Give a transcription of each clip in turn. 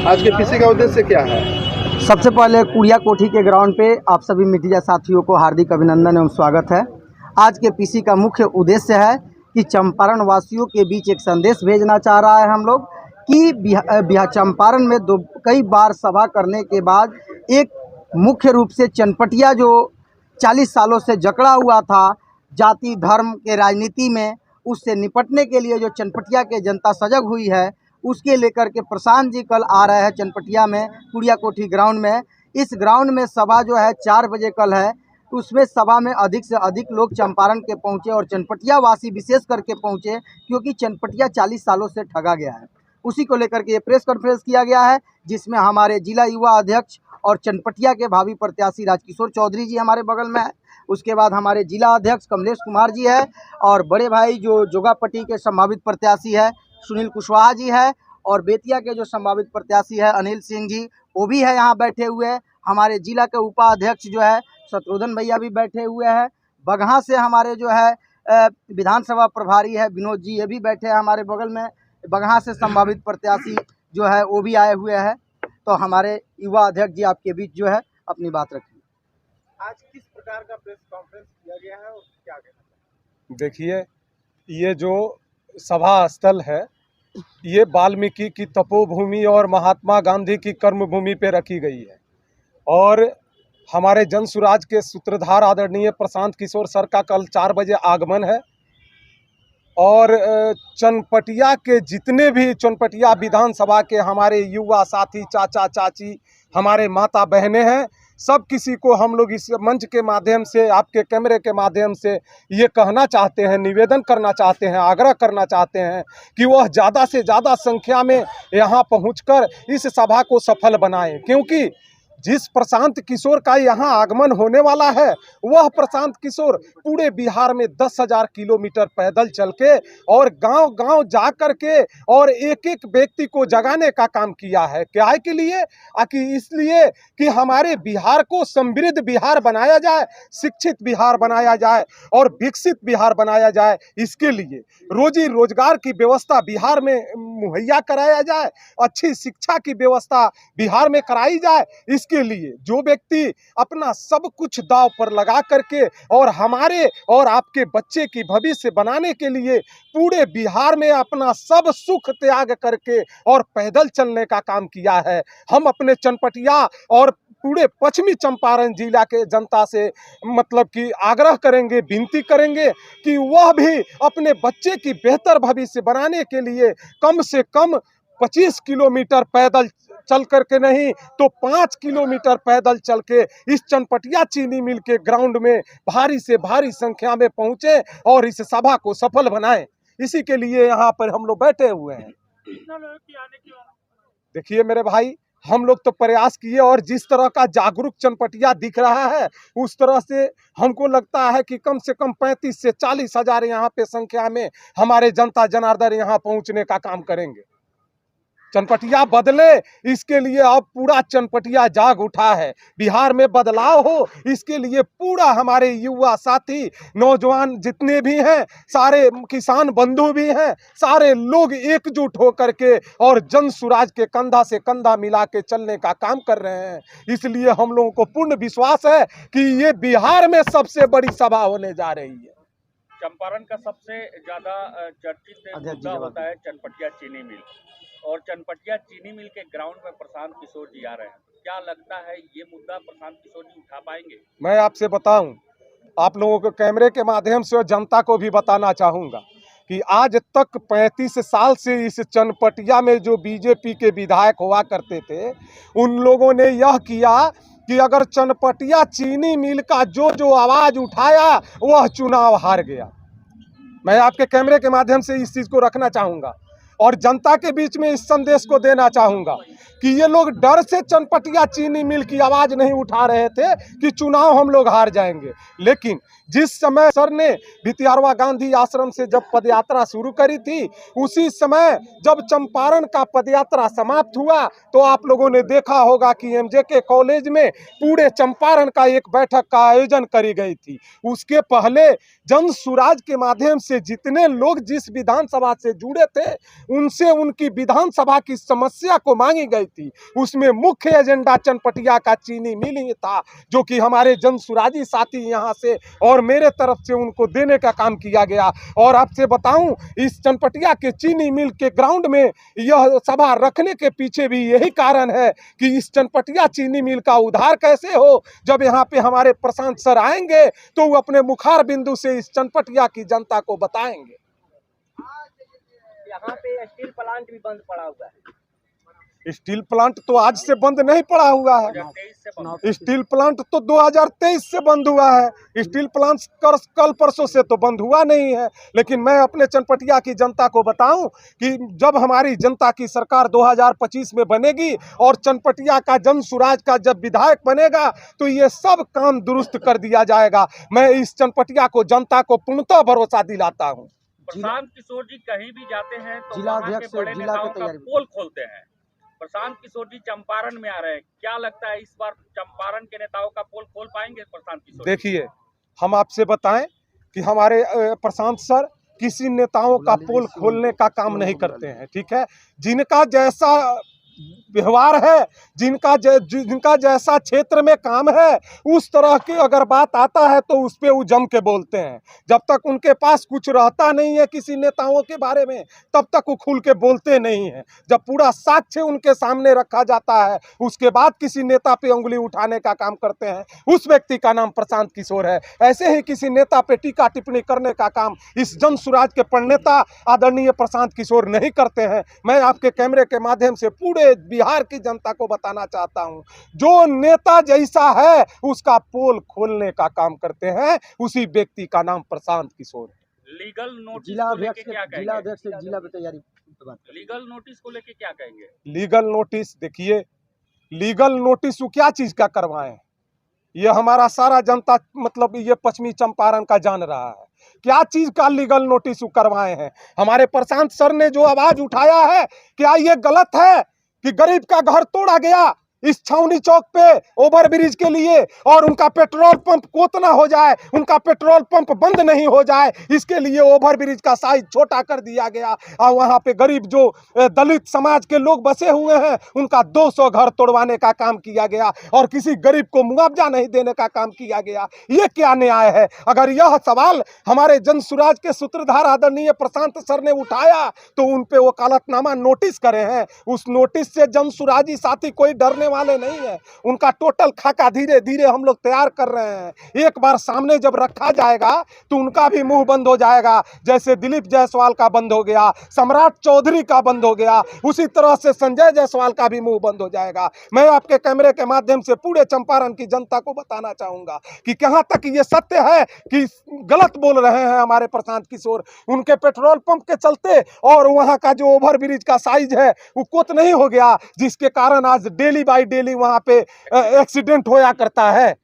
आज के पीसी का उद्देश्य क्या है? सबसे पहले कुड़िया कोठी के ग्राउंड पे आप सभी मीडिया साथियों को हार्दिक अभिनंदन एवं स्वागत है। आज के पीसी का मुख्य उद्देश्य है कि चंपारण वासियों के बीच एक संदेश भेजना चाह रहा है हम लोग कि चंपारण में कई बार सभा करने के बाद एक मुख्य रूप से चनपटिया जो 40 सालों से जकड़ा हुआ था जाति धर्म के राजनीति में, उससे निपटने के लिए जो चनपटिया के जनता सजग हुई है, उसके लेकर के प्रशांत जी कल आ रहे हैं चनपटिया में कुड़िया कोठी ग्राउंड में। इस ग्राउंड में सभा जो है 4 बजे कल है। उसमें सभा में अधिक से अधिक लोग चंपारण के पहुंचे और चनपटिया वासी विशेष करके पहुंचे, क्योंकि चनपटिया 40 सालों से ठगा गया है। उसी को लेकर के ये प्रेस कॉन्फ्रेंस किया गया है, जिसमें हमारे जिला युवा अध्यक्ष और चनपटिया के भावी प्रत्याशी राजकिशोर चौधरी जी हमारे बगल में है। उसके बाद हमारे जिला अध्यक्ष कमलेश कुमार जी है और बड़े भाई जो जोगापट्टी के संभावित प्रत्याशी है सुनील कुशवाहा जी है, और बेतिया के जो संभावित प्रत्याशी है अनिल सिंह जी, वो भी है यहाँ बैठे हुए। हमारे जिला के उपाध्यक्ष जो है शत्रुघ्न भैया भी बैठे हुए हैं। बगहा से हमारे जो है विधानसभा प्रभारी है विनोद जी, ये भी बैठे हैं हमारे बगल में। बगहा से संभावित प्रत्याशी जो है वो भी आए हुए हैं। तो हमारे युवा अध्यक्ष जी आपके बीच जो है अपनी बात रखिए। आज किस प्रकार का प्रेस कॉन्फ्रेंस किया गया है और क्या कहना? देखिए, ये जो सभा स्थल है ये वाल्मीकि की तपोभूमि और महात्मा गांधी की कर्मभूमि पे रखी गई है, और हमारे जन सुराज के सूत्रधार आदरणीय प्रशांत किशोर सर का कल 4 बजे आगमन है। और चनपटिया के जितने भी चनपटिया विधानसभा के हमारे युवा साथी, चाचा चाची, हमारे माता बहनें हैं, सब किसी को हम लोग इस मंच के माध्यम से, आपके कैमरे के माध्यम से ये कहना चाहते हैं, निवेदन करना चाहते हैं, आग्रह करना चाहते हैं कि वह ज़्यादा से ज़्यादा संख्या में यहाँ पहुँचकर इस सभा को सफल बनाएं, क्योंकि जिस प्रशांत किशोर का यहाँ आगमन होने वाला है वह प्रशांत किशोर पूरे बिहार में 10,000 किलोमीटर पैदल चल के और गांव-गांव जा कर के और एक एक व्यक्ति को जगाने का काम किया है। क्या के लिए? इसलिए कि हमारे बिहार को समृद्ध बिहार बनाया जाए, शिक्षित बिहार बनाया जाए और विकसित बिहार बनाया जाए। इसके लिए रोजी रोजगार की व्यवस्था बिहार में मुहैया कराया जाए, अच्छी शिक्षा की व्यवस्था बिहार में कराई जाए। के लिए जो व्यक्ति अपना सब कुछ दांव पर लगा करके और हमारे और आपके बच्चे की भविष्य बनाने के लिए पूरे बिहार में अपना सब सुख त्याग करके और पैदल चलने का काम किया है, हम अपने चनपटिया और पूरे पश्चिमी चंपारण जिला के जनता से मतलब कि आग्रह करेंगे, विनती करेंगे कि वह भी अपने बच्चे की बेहतर भविष्य बनाने के लिए कम से कम 25 किलोमीटर पैदल चल करके नहीं तो 5 किलोमीटर पैदल चल के इस चनपटिया चीनी मिल के ग्राउंड में भारी से भारी संख्या में पहुंचे और इस सभा को सफल बनाएं। इसी के लिए यहाँ पर हम लोग बैठे हुए हैं। देखिए मेरे भाई, हम लोग तो प्रयास किए और जिस तरह का जागरूक चनपटिया दिख रहा है उस तरह से हमको लगता है कि कम से कम 35 से 40 हजार यहाँ पे संख्या में हमारे जनता जनार्दन यहाँ पहुँचने का काम करेंगे। चनपटिया बदले, इसके लिए अब पूरा चनपटिया जाग उठा है। बिहार में बदलाव हो, इसके लिए पूरा हमारे युवा साथी, नौजवान जितने भी हैं, सारे किसान बंधु भी हैं, सारे लोग एकजुट होकर के और जन सुराज के कंधा से कंधा मिला के चलने का काम कर रहे हैं। इसलिए हम लोगों को पूर्ण विश्वास है कि ये बिहार में सबसे बड़ी सभा होने जा रही है। चंपारण का सबसे ज्यादा चर्चित मुद्दा होता है चनपटिया चीनी मिल, और चनपटिया चीनी मिल के ग्राउंड में प्रशांत किशोर जी आ रहे हैं। क्या लगता है ये मुद्दा प्रशांत किशोर जी उठा पाएंगे? मैं आपसे बताऊं, आप लोगों को कैमरे के माध्यम से और जनता को भी बताना चाहूँगा कि आज तक 35 साल से इस चनपटिया में जो बीजेपी के विधायक हुआ करते थे, उन लोगों ने यह किया कि अगर चनपटिया चीनी मिल का जो आवाज़ उठाया वह चुनाव हार गया। मैं आपके कैमरे के माध्यम से इस चीज़ को रखना चाहूँगा और जनता के बीच में इस संदेश को देना चाहूँगा कि ये लोग डर से चनपटिया चीनी मिल की आवाज़ नहीं उठा रहे थे कि चुनाव हम लोग हार जाएंगे। लेकिन जिस समय सर ने भितियारवा गांधी आश्रम से जब पदयात्रा शुरू करी थी, उसी समय जब चंपारण का पदयात्रा समाप्त हुआ तो आप लोगों ने देखा होगा कि एमजेके कॉलेज में पूरे चंपारण का एक बैठक का आयोजन करी गई थी। उसके पहले जन सुराज के माध्यम से जितने लोग जिस विधानसभा से जुड़े थे उनसे उनकी विधानसभा की समस्या को मांगी गई थी, उसमें मुख्य एजेंडा चनपटिया का चीनी मिल ही था, जो कि हमारे जनसुराजी साथी यहाँ से और मेरे तरफ से उनको देने का काम किया गया। और आपसे बताऊं, इस चनपटिया के चीनी मिल के ग्राउंड में यह सभा रखने के पीछे भी यही कारण है कि इस चनपटिया चीनी मिल का उद्धार कैसे हो। जब यहाँ पे हमारे प्रशांत सर आएंगे तो वो अपने मुखार बिंदु से इस चनपटिया की जनता को बताएंगे। यहाँ पे स्टील प्लांट भी बंद पड़ा हुआ है। स्टील प्लांट तो आज से बंद नहीं पड़ा हुआ है, स्टील प्लांट तो 2023 से बंद हुआ है। स्टील प्लांट कल परसों से तो बंद हुआ नहीं है। लेकिन मैं अपने चनपटिया की जनता को बताऊं कि जब हमारी जनता की सरकार 2025 में बनेगी और चनपटिया का जनसुराज का जब विधायक बनेगा तो ये सब काम दुरुस्त कर दिया जाएगा। मैं इस चनपटिया को जनता को पूर्णतः भरोसा दिलाता हूँ। प्रशांत किशोर जी कहीं भी जाते हैं तो वहाँ के बड़े नेताओं का पोल खोलते हैं। प्रशांत किशोर जी चंपारण में आ रहे हैं, क्या लगता है इस बार चंपारण के नेताओं का पोल खोल पाएंगे प्रशांत किशोर? देखिए, हम आपसे बताएं कि हमारे प्रशांत सर किसी नेताओं का पोल खोलने का काम नहीं करते हैं, ठीक है। जिनका जैसा व्यवहार है, जिनका जैसा क्षेत्र में काम है, उस तरह की अगर बात आता है तो उस पे वो जम के बोलते हैं। जब तक उनके पास कुछ रहता नहीं है किसी नेताओं के बारे में, तब तक वो खुल के बोलते नहीं हैं। जब पूरा साक्ष्य उनके सामने रखा जाता है, उसके बाद किसी नेता पे उंगली उठाने का काम करते हैं। उस व्यक्ति का नाम प्रशांत किशोर है। ऐसे ही किसी नेता पे टीका टिप्पणी करने का काम इस जनसुराज के प्रणेता आदरणीय प्रशांत किशोर नहीं करते हैं। मैं आपके कैमरे के माध्यम से पूरे बिहार की जनता को बताना चाहता हूं, जो नेता जैसा है उसका पोल खोलने का काम करते हैं, उसी व्यक्ति का नाम प्रशांत किशोर है। लीगल नोटिस को लेके क्या कहेंगे? लीगल नोटिस को लेके क्या कहेंगे? लीगल नोटिस, देखिए, लीगल नोटिस वो क्या चीज का करवाएं, ये हमारा सारा जनता मतलब ये पश्चिमी चंपारण का जान रहा है। क्या चीज का लीगल नोटिस करवाए हैं? हमारे प्रशांत सर ने जो आवाज उठाया है, क्या ये गलत है कि गरीब का घर तोड़ा गया इस छावनी चौक पे ओवर ब्रिज के लिए, और उनका पेट्रोल पंप कोतना हो जाए, उनका पेट्रोल पंप बंद नहीं हो जाए, इसके लिए ओवर ब्रिज का साइज छोटा कर दिया गया। और वहां पे गरीब जो दलित समाज के लोग बसे हुए हैं, उनका 200 घर तोड़वाने का काम किया गया और किसी गरीब को मुआवजा नहीं देने का काम किया गया। ये क्या न्याय है? अगर यह सवाल हमारे जनसुराज के सूत्रधार आदरणीय प्रशांत सर ने उठाया तो उन पे वकालतनामा नोटिस करे हैं। उस नोटिस से जनसुराजी साथी कोई डरने वाले नहीं है। उनका टोटल खाका धीरे धीरे हम लोग तैयार कर रहे हैं। एक बार सामने जब रखा जाएगा तो उनका भी मुंह बंद हो जाएगा। जैसे दिलीप जायसवाल का बंद हो गया, सम्राट चौधरी का बंद हो गया, उसी तरह से संजय जायसवाल का भी मुंह बंद हो जाएगा। मैं आपके कैमरे के माध्यम से पूरे चंपारण की जनता को बताना चाहूंगा कि कहां तक ये सत्य है कि गलत बोल रहे हैं हमारे प्रशांत किशोर। उनके पेट्रोल पंप के चलते और वहां का जो ओवर ब्रिज का साइज है वो कोत नहीं हो गया, जिसके कारण आज डेली बाई डेली वहां पे एक्सीडेंट होया करता है।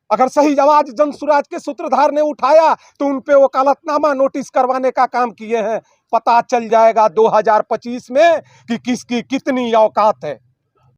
अगर सही आवाज जनसुराज के सूत्रधार ने उठाया तो उन पे वकालतनामा नोटिस करवाने का काम किए हैं। पता चल जाएगा 2025 में कि किसकी कितनी औकात है।